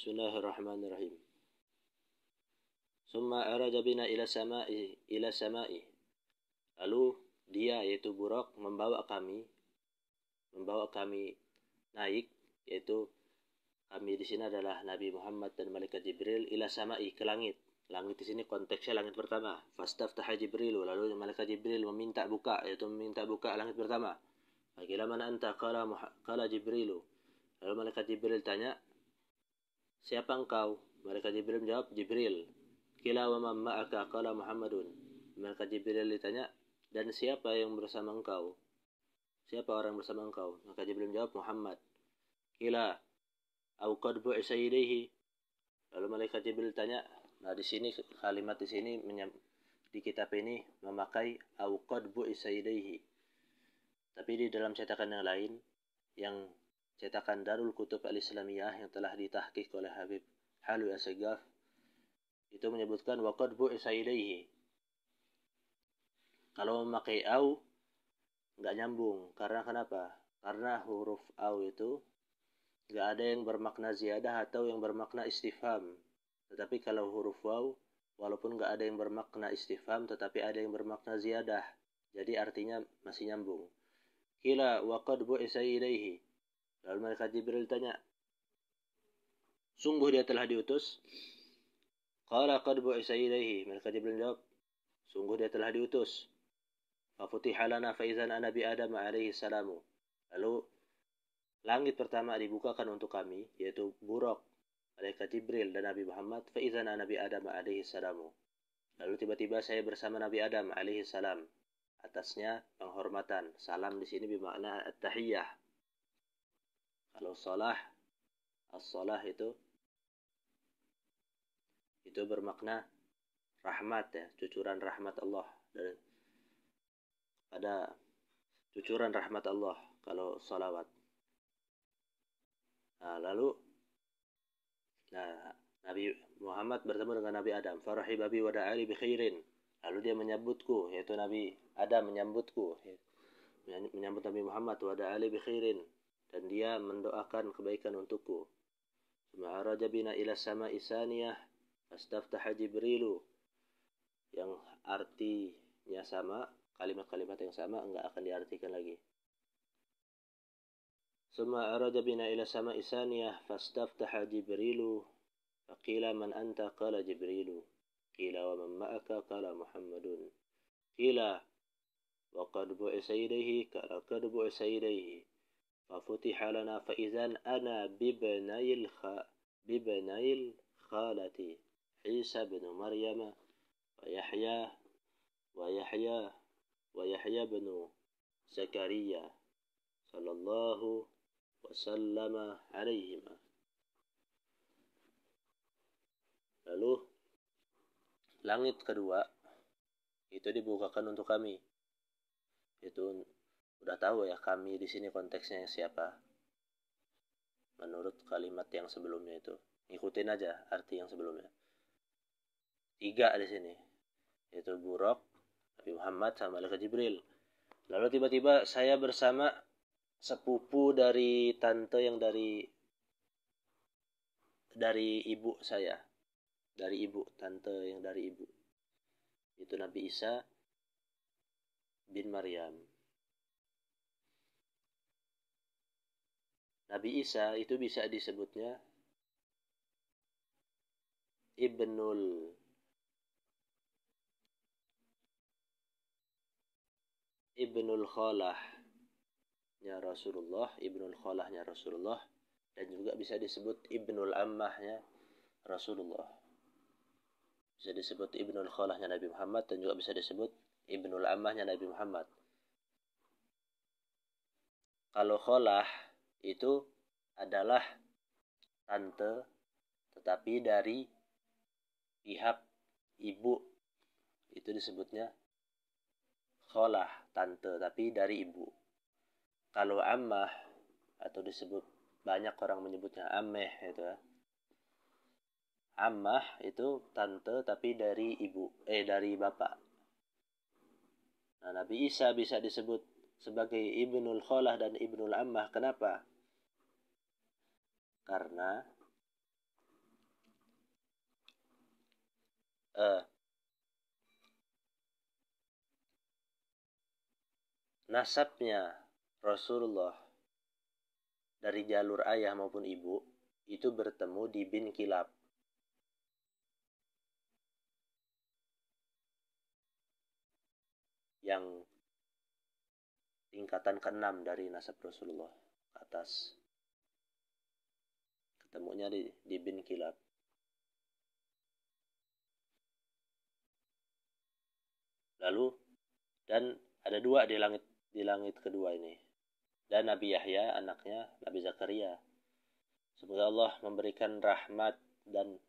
Bismillahirrahmanirrahim. Summa araja bina ila sama'i. Lalu dia yaitu Buraq membawa kami naik, yaitu kami di sini adalah Nabi Muhammad dan malaikat Jibril, ila sama'i, ke langit. Langit di sini konteksnya langit pertama. Fastaftaha Jibril, lalu malaikat Jibril meminta buka langit pertama. Qila man anta? Qala Jibrilu. Lalu malaikat Jibril tanya, siapa engkau? Malaikat Jibril menjawab, Jibril. Qila wa man ma'aka? Qala Muhammadun. Malaikat Jibril ditanya, dan siapa yang bersama engkau? Siapa orang bersama engkau? Maka Jibril menjawab, Muhammad. Qila au qad bu'isa ilaihi. Lalu malaikat Jibril tanya, nah di sini kalimat di sini di kitab ini memakai au qad bu'isa ilaihi. Tapi di dalam cetakan yang lain, yang cetakan Darul Kutub Al-Islamiyah yang telah ditahqiq oleh Habib Halwi Assegaf, itu menyebutkan wa qad bu'isa ilaihi. Kalau memakai au enggak nyambung. Karena kenapa? Karena huruf au itu enggak ada yang bermakna ziyadah atau yang bermakna istifham. Tetapi kalau huruf waw, walaupun enggak ada yang bermakna istifham, tetapi ada yang bermakna ziyadah. Jadi artinya masih nyambung. Qila wa qad bu'isa ilaihi. Lalu malaikat Jibril tanya, sungguh dia telah diutus? Qala qad bu'isa ilaihi. Malaikat Jibril jawab, sungguh dia telah diutus. Fafutiha lana faizan Nabi Adam alaihi salamu. Lalu langit pertama dibukakan untuk kami, yaitu Buraq, malaikat Jibril dan Nabi Muhammad. Faizan Nabi Adam alaihi salamu. Lalu tiba-tiba saya bersama Nabi Adam alaihi salam. Atasnya penghormatan. Salam di sini bermakna at-tahiyyah. Kalau as-salah itu bermakna rahmat, ya, cucuran rahmat Allah. Dan pada cucuran rahmat Allah kalau salawat. Lalu Nabi Muhammad bertemu dengan Nabi Adam. Farahiba bi wa da'ali bi khairin. Lalu dia menyambutku, yaitu Nabi Adam menyambut Nabi Muhammad wa da'ali bi khairin, dan dia mendoakan kebaikan untukku. Summa araja bina ila sama'i saniyah fastaftaha Jibrilu, yang artinya sama, kalimat-kalimat yang sama enggak akan diartikan lagi. Summa araja bina ila sama'i saniyah fastaftaha Jibrilu faqila man anta? Qala Jibrilu. Qila wa man ma'aka? Qala Muhammadun. Qila wa qad bu'isa ilaihi? Qala qad bu'isa ilaihi. Fafutiha lana faizan ana bibnayil khalati Isa bin Maryam wa Yahya bin Zakaria sallallahu wasallama alaihima. Lalu langit kedua itu dibukakan untuk kami. Itu udah tahu ya, kami di sini konteksnya siapa. Menurut kalimat yang sebelumnya itu, ikutin aja arti yang sebelumnya. 3 di sini, yaitu Buraq, Nabi Muhammad sama malaikat Jibril. Lalu tiba-tiba saya bersama sepupu dari tante yang dari ibu saya, tante yang dari ibu, itu Nabi Isa bin Maryam. Nabi Isa itu bisa disebutnya Ibnul Khalahnya Rasulullah, Ibnul Khalahnya Rasulullah, dan juga bisa disebut Ibnul Ammahnya Rasulullah. Bisa disebut Ibnul Khalahnya Nabi Muhammad, dan juga bisa disebut Ibnul Ammahnya Nabi Muhammad. Kalau Khalah itu adalah tante, tetapi dari pihak ibu, itu disebutnya Khalah, tante tapi dari ibu. Kalau ammah, atau disebut banyak orang menyebutnya ammeh, itu ya. Ammah itu tante tapi dari dari bapak. Nah, Nabi Isa bisa disebut sebagai Ibnul Khalah dan Ibnul Ammah. Kenapa? Karena nasabnya Rasulullah dari jalur ayah maupun ibu itu bertemu di bin Kilab. Yang tingkatan ke-6 dari nasab Rasulullah ke atas. Ketemunya di bin Kilab. Lalu dan ada 2 di langit kedua ini. Dan Nabi Yahya anaknya Nabi Zakaria. Semoga Allah memberikan rahmat dan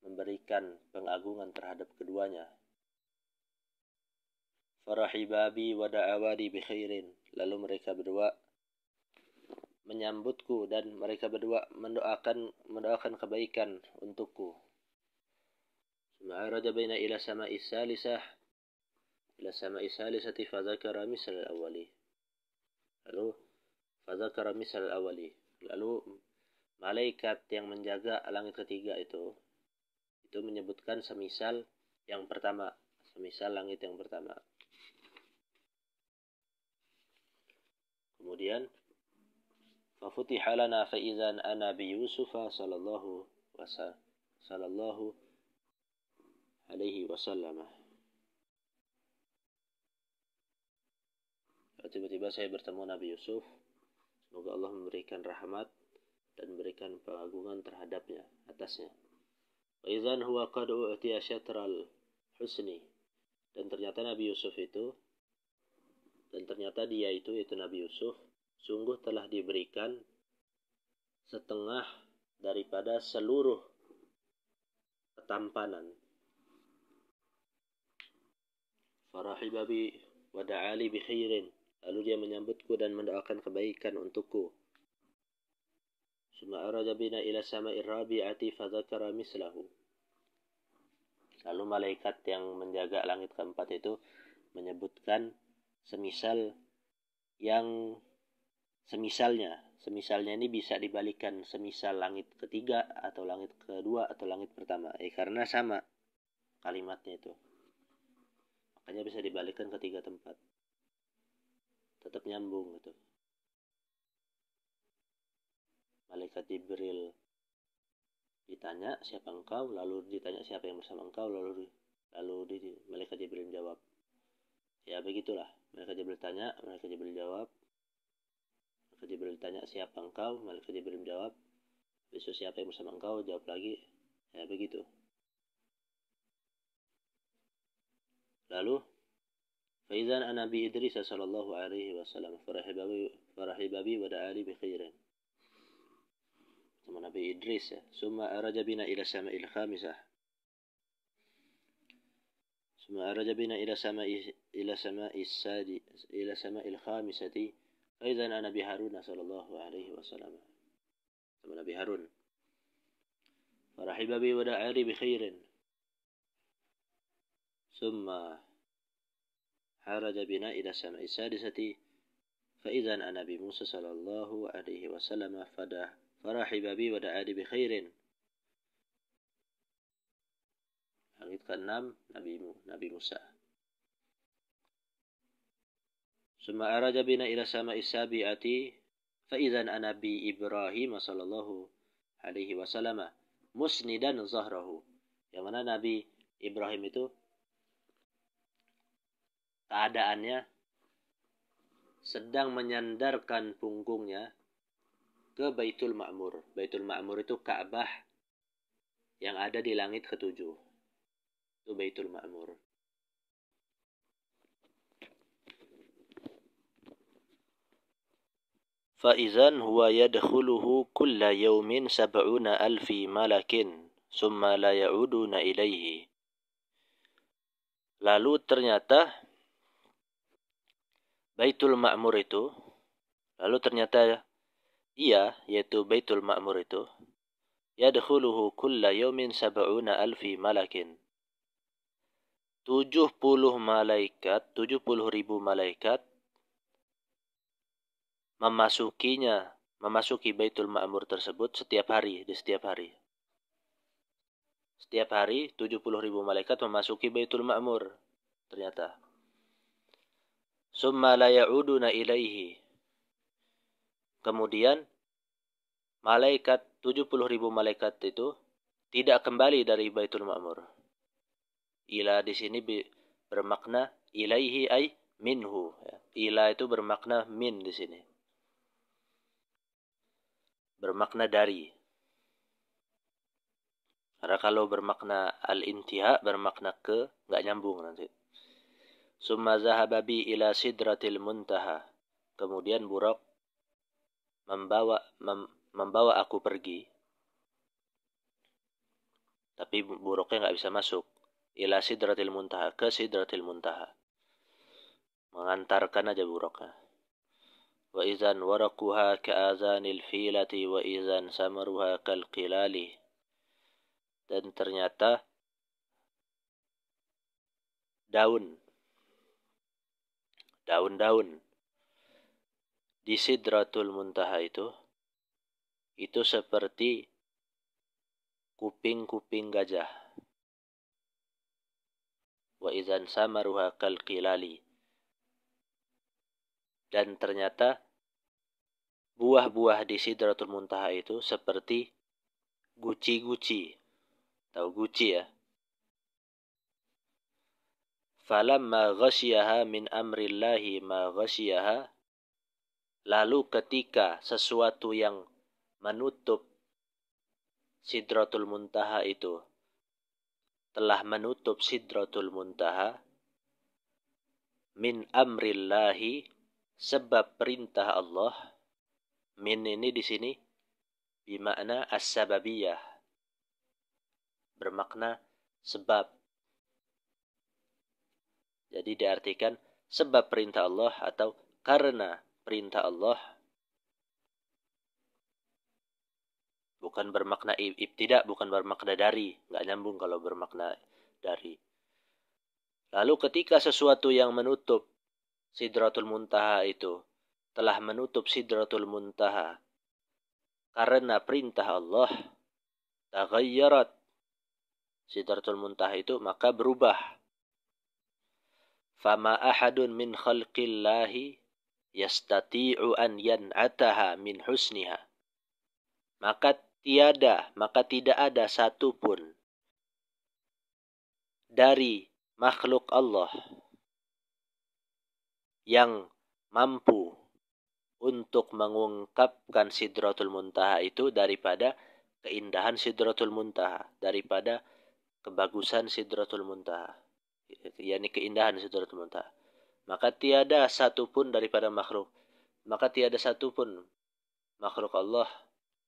memberikan pengagungan terhadap keduanya. Farahibabi wa da'awadi bi khairin. Lalu mereka berdua menyambutku dan mereka berdua mendoakan kebaikan untukku. Ma'araja baina ila sama'i salisah ila sama'i salisati fadzakara misal al-awwali. Lalu fadzakara misal al-awwali. Lalu malaikat yang menjaga langit ketiga itu menyebutkan semisal yang pertama, semisal langit yang pertama. Kemudian fafutiha lana fa idzan ana bi Yusuf sallallahu alaihi wasallam. Tiba-tiba saya bertemu Nabi Yusuf. Semoga Allah memberikan rahmat dan memberikan pengagungan terhadapnya, atasnya. Wa idzan huwa qad u'tiya syatral husni. Dan ternyata Nabi Yusuf itu yaitu Nabi Yusuf sungguh telah diberikan setengah daripada seluruh ketampanan. Farahibabi wa da'ali bi khairin. Lalu dia menyambutku dan mendoakan kebaikan untukku. Summa araja bina ila sama'ir rabi'ati fadzakara mislahu. Lalu malaikat yang menjaga langit keempat itu menyebutkan semisal yang semisalnya ini bisa dibalikan semisal langit ketiga atau langit kedua atau langit pertama, karena sama kalimatnya itu, makanya bisa dibalikkan ke 3 tempat, tetap nyambung gitu. Malaikat Jibril ditanya siapa engkau, lalu ditanya siapa yang bersama engkau, lalu malaikat Jibril jawab. Ya begitulah, malaikat Jibril tanya, malaikat Jibril jawab. Malaikat Jibril tanya siapa engkau, malaikat Jibril jawab. Besok siapa yang bersama engkau, jawab lagi. Ya begitu. Lalu faizan Nabi Idris sallallahu alaihi wasallam farahibabi wa da'ali bi khairin. Sama Nabi Idris ya. Summa araja bina ila sama'il khamisah. Summa araja bina ila sama'il khamisati. Faizan Nabi Harun sallallahu alaihi wasallam. Sama Nabi Harun. Farahibabi wa da'ali bi khairin. Summa haraja bina ila sama'il sadisati. Faizan Nabi Musa sallallahu alaihi wasallam farahibabi wa da'ali bi khairin. Langit ke-6 Nabi Musa. Summa araja bina ila sama'is sabi'ati fa idzan Nabi Ibrahim sallallahu alaihi wasallam musnidan zahrahu. Yang mana Nabi Ibrahim itu keadaannya sedang menyandarkan punggungnya ke Baitul Ma'mur. Baitul Ma'mur itu Ka'bah yang ada di langit ke-7. Itu Baitul Ma'mur. Fa'izan huwa yadkhuluhu kulla yawmin 70,000 malakin summa la ya'uduna ilaihi. Lalu ternyata Baitul Ma'mur itu, yaitu Baitul Ma'mur itu, yadkhuluhu kulla yawmin 70,000 malakin. 70 ribu malaikat memasuki Baitul Ma'mur tersebut di setiap hari. Setiap hari 70.000 malaikat memasuki Baitul Ma'mur. Ternyata. Summa la ya'uduna ilaihi. Kemudian 70.000 malaikat itu tidak kembali dari Baitul Ma'mur. Ila di sini bermakna ilaihi ay minhu. Ila itu bermakna min di sini. Bermakna dari. Karena kalau bermakna al-intiha bermakna ke, nggak nyambung nanti. Summa zahaba bi ila sidratil muntaha. Kemudian Buraq membawa aku pergi. Tapi Buraqnya nggak bisa masuk. Ila sidratil muntaha, ke sidratil muntaha. Mengantarkan aja Buraqnya. Wa izan waraquha ka'azanil filati wa izan samaruha kalqilali. Dan ternyata daun-daun di Sidratul Muntaha itu seperti kuping-kuping gajah. Wa izan samaruha kalqilali. Dan ternyata buah-buah di Sidratul Muntaha itu seperti guci-guci. Tahu guci ya? Falamma ghasyiyaha min amrillahi ma ghasyiyaha. Lalu ketika sesuatu yang menutup Sidratul Muntaha itu telah menutup Sidratul Muntaha min amrillahi sebab perintah Allah. Min ini di sini bermakna as-sababiyah. Bermakna sebab. Jadi diartikan sebab perintah Allah atau karena perintah Allah. Bukan bermakna ibtidak, bukan bermakna dari. Nggak nyambung kalau bermakna dari. Lalu ketika sesuatu yang menutup Sidratul Muntaha itu telah menutup Sidratul Muntaha karena perintah Allah, taghayyarat Sidratul Muntaha itu maka berubah. Fama ahadun min khalqillahi yastati'u an yan'ataha min husniha. Maka tidak ada satupun dari makhluk Allah yang mampu untuk mengungkapkan Sidratul Muntaha itu daripada keindahan Sidratul Muntaha, daripada kebagusan Sidratul Muntaha, yakni keindahan Sidratul Muntaha. Maka tiada satupun makhluk Allah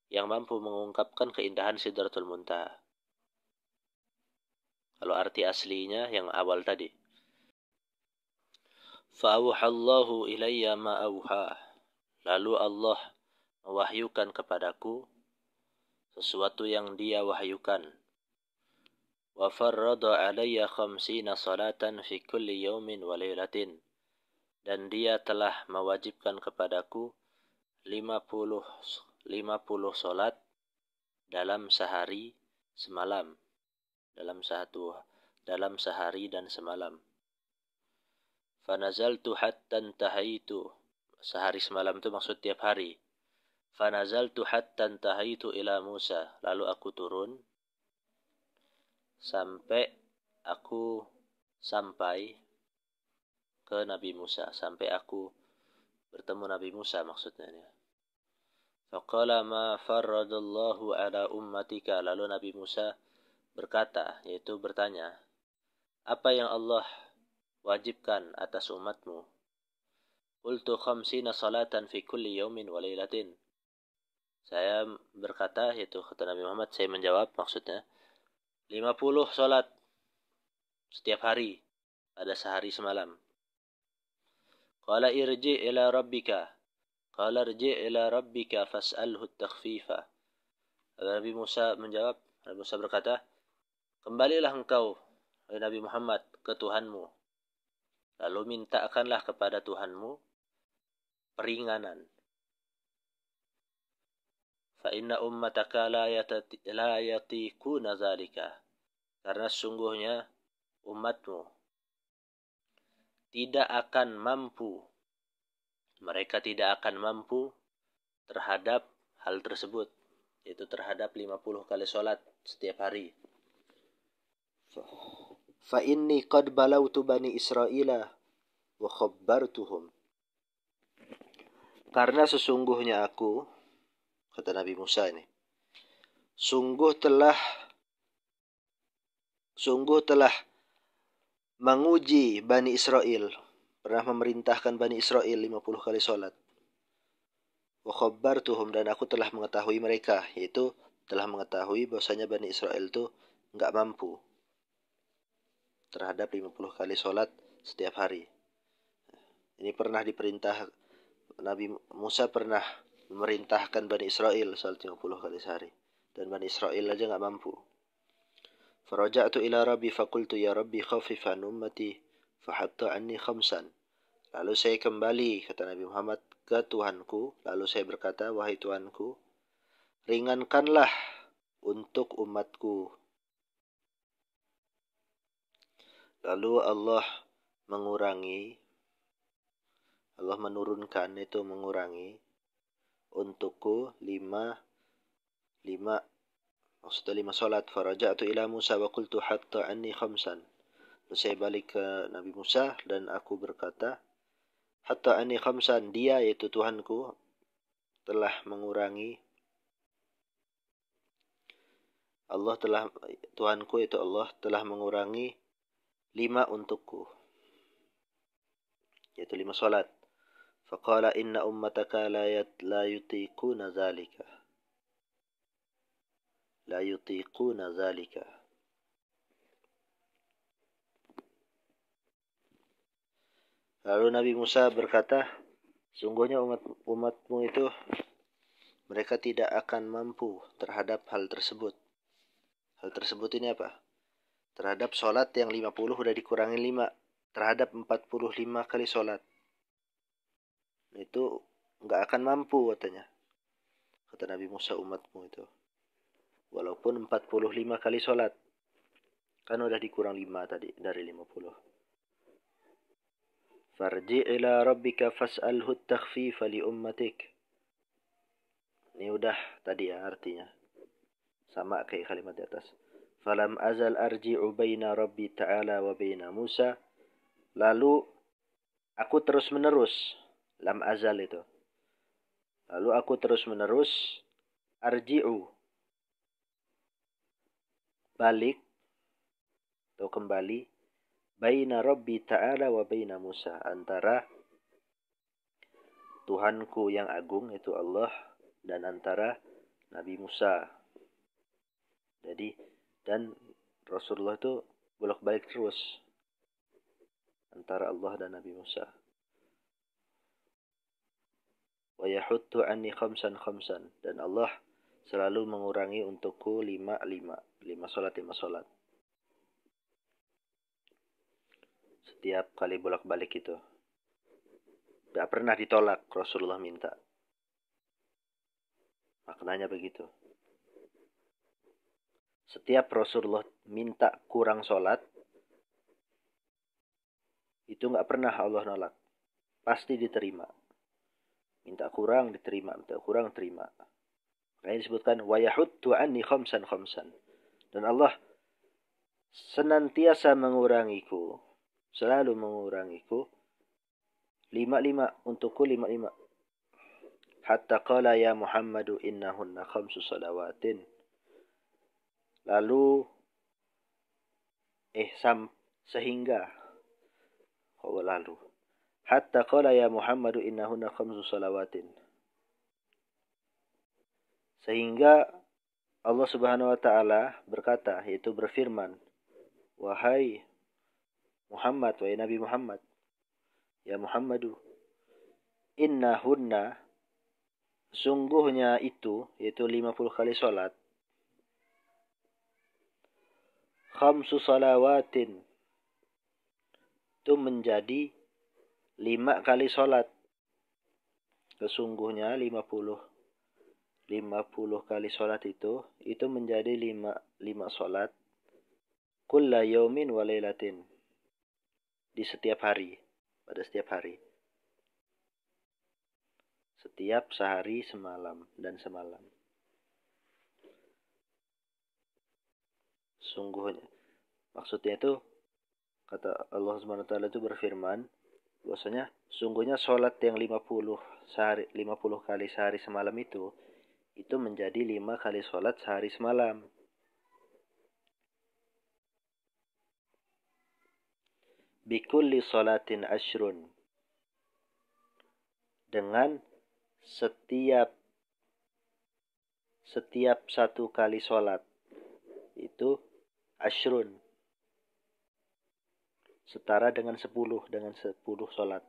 yang mampu mengungkapkan keindahan Sidratul Muntaha. Kalau arti aslinya yang awal tadi. Fa'auhallahu ilayya ma'auha. Lalu Allah mewahyukan kepadaku sesuatu yang Dia wahyukan. Wa farrada alayya 50 salatan fi kulli yawmin wa laylatin. Dan Dia telah mewajibkan kepadaku 50 salat dalam sehari semalam. Dalam sehari dan semalam. Fanazaltu hatta intahaitu. Sehari semalam itu maksud tiap hari. Fanazaltu hatta intahaitu ila Musa. Lalu aku turun sampai ke Nabi Musa. Sampai aku bertemu Nabi Musa maksudnya. Faqala ma farradallahu ala ummatika. Lalu Nabi Musa berkata, yaitu bertanya, apa yang Allah wajibkan atas umatmu? Qultu 50 salatan fi kulli yawmin wa laylatin. Saya berkata, yaitu kata Nabi Muhammad, saya menjawab maksudnya 50 salat setiap hari, ada sehari semalam. Qala irji' ila rabbika. Qala irji' ila rabbika fas'alhu at-takhfifa. Nabi Musa menjawab, Nabi Musa berkata, kembalilah engkau, Nabi Muhammad, ke Tuhanmu. Lalu mintakanlah kepada Tuhanmu peringanan. Fa inna ummataka la yatiquna zalika. karena sesungguhnya umatmu tidak akan mampu, mereka tidak akan mampu terhadap hal tersebut, yaitu terhadap 50 kali sholat setiap hari. Fa inni qad balautu bani Israila wa khabbartuhum. Karena sesungguhnya aku, kata Nabi Musa ini, sungguh telah menguji Bani Israel, pernah memerintahkan Bani Israel 50 kali sholat. Wa khabbartuhum, dan aku telah mengetahui mereka, yaitu telah mengetahui bahwasanya Bani Israel itu enggak mampu terhadap 50 kali sholat setiap hari. Ini pernah diperintah, Nabi Musa pernah memerintahkan Bani Israel sholat 50 kali sehari, dan Bani Israel aja enggak mampu. Faraja'tu ila Rabbi faqultu ya Rabbi khaffif an ummati fahatta anni khamsan. Lalu saya kembali, kata Nabi Muhammad, ke Tuhanku, lalu saya berkata, wahai Tuhanku, ringankanlah untuk umatku. Lalu Allah menurunkan, itu mengurangi untukku 5 solat. Faraja'tu ila Musa wa qultu hatta anni khamsan. Lalu saya balik ke Nabi Musa dan aku berkata, hatta anni khamsan, dia yaitu Tuhanku telah mengurangi, Tuhanku yaitu Allah telah mengurangi 5 untukku, yaitu 5 solat. Faqala inna ummataka la yutiquna zalika. Lalu Nabi Musa berkata, sungguhnya umatmu itu mereka tidak akan mampu terhadap hal tersebut. Hal tersebut ini apa? Terhadap solat yang 50 udah dikurangi 5. Terhadap 45 kali solat. Itu enggak akan mampu katanya. Kata Nabi Musa, umatmu itu. Walaupun 45 kali solat. Kan udah dikurang 5 tadi dari 50. Farji ila rabbika fas'alhu at-takhfifa li ummatik. Ini udah tadi ya artinya. Sama kayak kalimat di atas. Falam azal arji'u baina rabbi ta'ala wa baina Musa. Lalu aku terus menerus. Lam azal itu. Lalu aku terus menerus arji'u, balik atau kembali, baina rabbi ta'ala wa baina Musa, antara Tuhanku yang agung itu Allah dan antara Nabi Musa. Jadi dan Rasulullah itu bolak-balik terus antara Allah dan Nabi Musa. Wa yahuttu anni khamsan, dan Allah selalu mengurangi untukku 5 solat. Setiap kali bolak-balik itu. Tidak pernah ditolak Rasulullah minta. Maknanya begitu. Setiap Rasulullah minta kurang solat, itu nggak pernah Allah nolak. Pasti diterima. Minta kurang diterima, minta kurang terima. Makanya disebutkan wa yahuttu anni khamsan. Dan Allah senantiasa mengurangiku, selalu mengurangiku 5 untukku 5. Hatta qala ya Muhammadu innahunna khamsu salawatin. Lalu hatta qala ya Muhammadu innahunna khamsu salawatin. Sehingga Allah Subhanahu wa taala berkata, yaitu berfirman, wahai Muhammad, wahai Nabi Muhammad, ya Muhammadu, innahunna, sungguhnya itu, yaitu 50 kali salat, khamsu salawatin, itu menjadi 5 kali salat. Sesungguhnya 50 kali salat itu menjadi 5 salat kulla yaumin wa lailatin, di setiap hari, pada setiap hari. Setiap sehari semalam dan semalam. Sungguhnya, maksudnya itu, kata Allah Subhanahu wa taala itu berfirman, bahwasanya sungguhnya sholat yang 50 kali sehari semalam itu menjadi 5 kali sholat sehari semalam. Bikulli sholatin ashrun, dengan setiap satu kali sholat itu ashrun, setara dengan 10 sholat.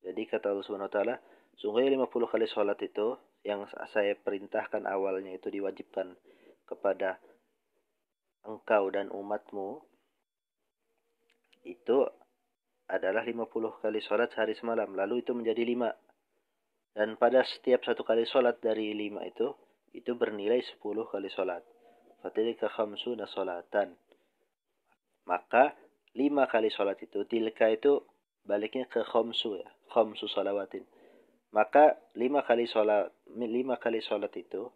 Jadi kata Allah Subhanahu wa taala, sungguhnya 50 kali sholat itu yang saya perintahkan awalnya itu diwajibkan kepada engkau dan umatmu, itu adalah 50 kali sholat sehari semalam. Lalu itu menjadi 5. Dan pada setiap satu kali sholat dari 5 itu bernilai 10 kali sholat. Fatilka khamsuna sholatan. Maka 5 kali sholat itu, tilka itu baliknya ke khamsu ya. Khamsu sholawatin. Maka 5 kali sholat itu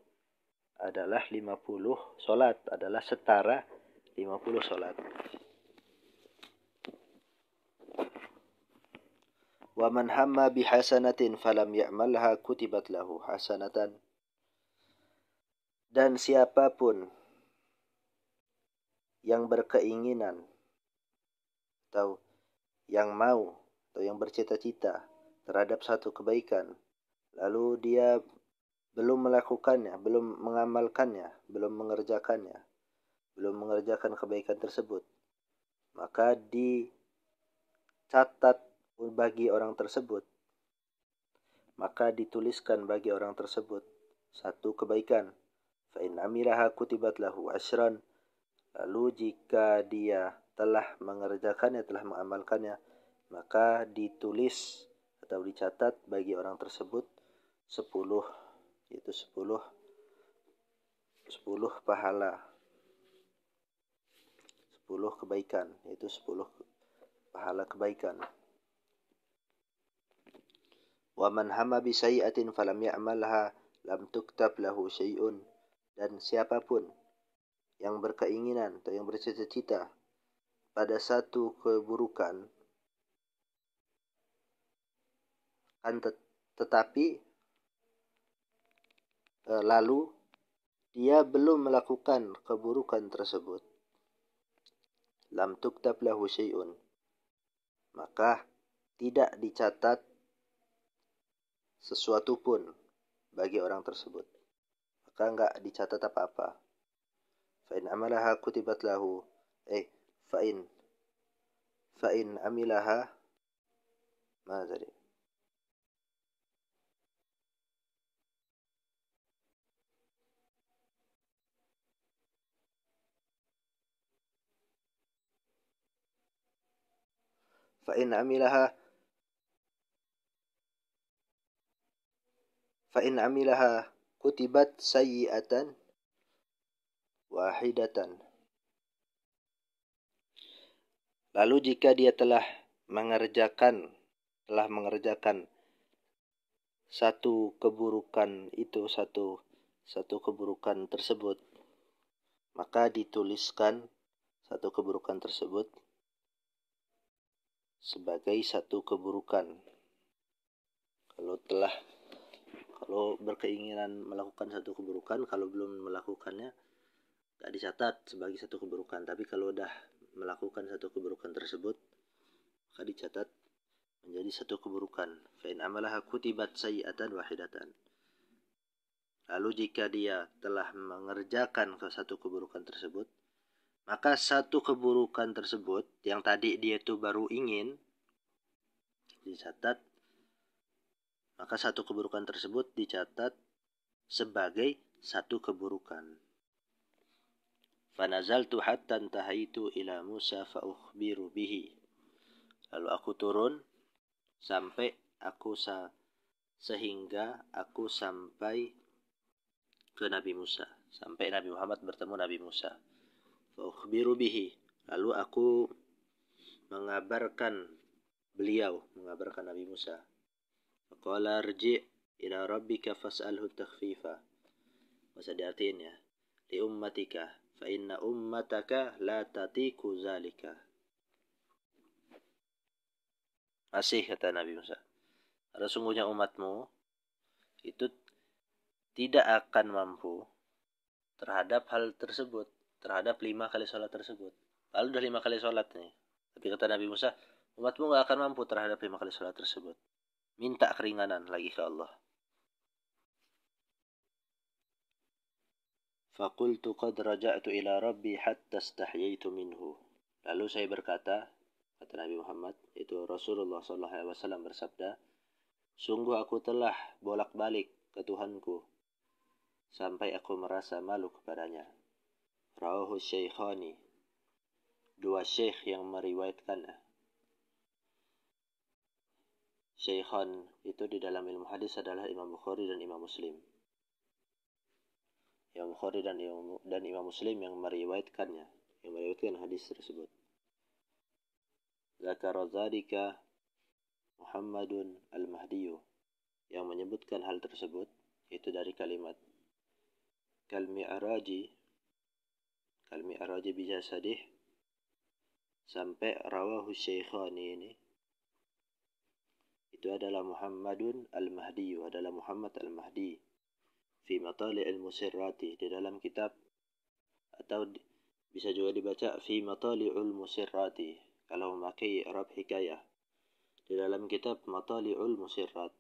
adalah 50 sholat, adalah setara 50 sholat. Wa man hamma bihasanatin falam ya'malha kutibat lahu hasanatan. Dan siapapun yang berkeinginan atau yang mau atau yang bercita-cita terhadap satu kebaikan, lalu dia belum melakukannya, belum mengamalkannya, belum mengerjakan kebaikan tersebut, maka dicatat bagi orang tersebut, maka dituliskan bagi orang tersebut satu kebaikan. Fa in amilaha kutibat lahu asyran. Lalu jika dia telah mengerjakannya, telah mengamalkannya, maka ditulis atau dicatat bagi orang tersebut 10, yaitu 10 pahala, 10 kebaikan, yaitu 10 pahala kebaikan. Wa man hamma bi sayyi'atin falam ya'malha lam tuktab lahu syai'un. Dan siapapun yang berkeinginan atau yang bercita-cita pada satu keburukan, tetapi lalu dia belum melakukan keburukan tersebut, lam tuktab lahu syai'un, maka tidak dicatat sesuatu pun bagi orang tersebut, maka enggak dicatat apa-apa. Fa in amalaha kutibat lahu fa in amilaha ma tadi fa in amilaha kutibat sayyi'atan wahidatan. Lalu jika dia telah mengerjakan satu keburukan itu, satu keburukan tersebut, maka dituliskan satu keburukan tersebut sebagai satu keburukan. Kalau berkeinginan melakukan satu keburukan, kalau belum melakukannya, tidak dicatat sebagai satu keburukan. Tapi kalau sudah melakukan satu keburukan tersebut, maka dicatat menjadi satu keburukan. Fa in amalaha kutibat sayyi'atan wahidatan. Lalu jika dia telah mengerjakan satu keburukan tersebut, maka satu keburukan tersebut yang tadi dia itu baru ingin dicatat, maka satu keburukan tersebut dicatat sebagai satu keburukan. Fanazaltu hatta intahaitu ila Musa fa ukhbiru bihi. Lalu aku turun sehingga aku sampai ke Nabi Musa sampai Nabi Muhammad bertemu Nabi Musa. Fa ukhbiru bihi, lalu aku mengabarkan Nabi Musa. Faqala rji' ila rabbika fas'alhu takhfifa. Masa diartiin ya. Li ummatika fa inna ummataka la tatiku zalika. Masih kata Nabi Musa. Karena sungguhnya umatmu itu tidak akan mampu terhadap hal tersebut, terhadap 5 kali sholat tersebut. Lalu udah 5 kali sholat nih. Tapi kata Nabi Musa, umatmu gak akan mampu terhadap 5 kali sholat tersebut. Minta keringanan lagi ke Allah. Faqultu qad raja'tu ila rabbi hatta istahyaitu minhu. Lalu saya berkata, kata Nabi Muhammad, itu Rasulullah SAW bersabda, sungguh aku telah bolak-balik ke Tuhanku sampai aku merasa malu kepadanya. Rawahu Syaikhani, 2 syekh yang meriwayatkannya. Syaikhan itu di dalam ilmu hadis adalah Imam Bukhari dan Imam Muslim. Imam Bukhari dan Imam Muslim yang meriwayatkannya, yang meriwayatkan hadis tersebut. Zakara dzalika Muhammadun al-Mahdiyu, yang menyebutkan hal tersebut itu dari kalimat kal mi'raji bijasadih sampai rawahu Syaikhani ini. Itu adalah Muhammadun al-Mahdiyu, adalah Muhammad al-Mahdi fi matali'il musirrati, di dalam kitab, atau bisa juga dibaca fi matali'ul musirrati kalau memakai i'rab hikayah, di dalam kitab Matali'ul Musirrat.